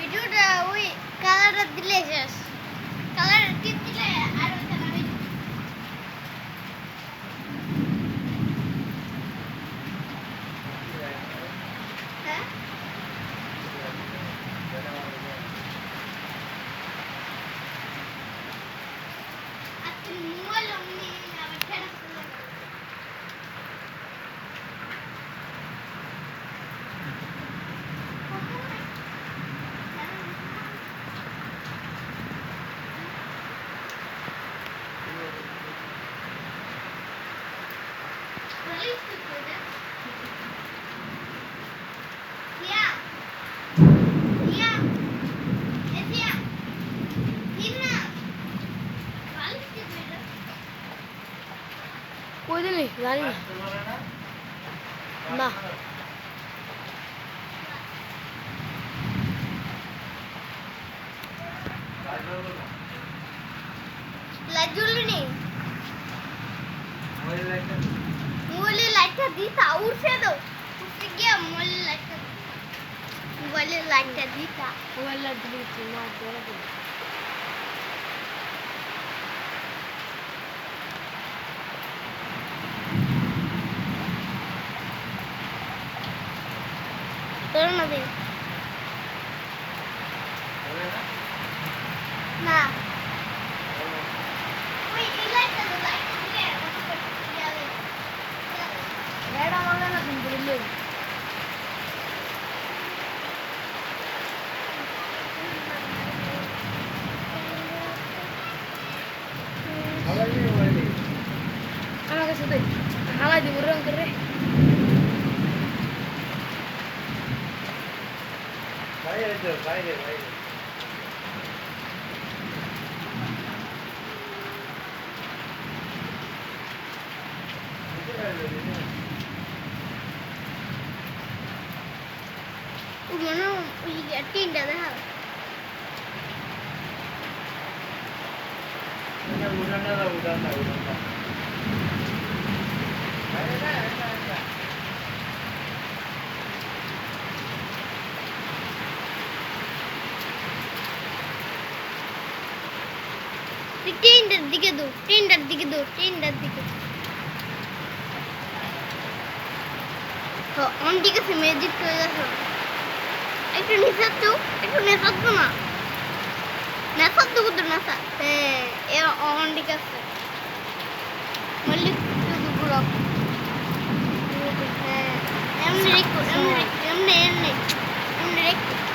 ভিডিওটা ওই কালারটা দিলে শেষ কালার কি দিলে আর ওখানে হ্যাঁ আজকে মোবাইল আমি আবার ছেড়ে কই দিলি জানি না লাইট জ্বলনি মোবাইলের লাইটটা দিতা উঠছে তো উঠে গিয়ে মোবাইলের লাইটটা দিতা মোবাইলটা দিলি না ধরে দিলি তোর না দে না ওই এই লাইটটা দিলে এটা মানে না কিন্তু দিলি আমার কাছে দে হালাই দিব রং করে বাইরে ও মনে ওই তিনটা দেখা উড়ানা তিনটার দিকে দৌড় তিনটার দিকে দৌড় তিনটার দিকে অন ঠিক আছে ম্যাজিক হয়ে গেছে একটু নেশার তো না নেশার তো কোথাও নেশা হ্যাঁ এ অন ঠিক আছে মল্লিক দুপুর হ্যাঁ এমনি রেখো এমনি রেখো এমনি রেখো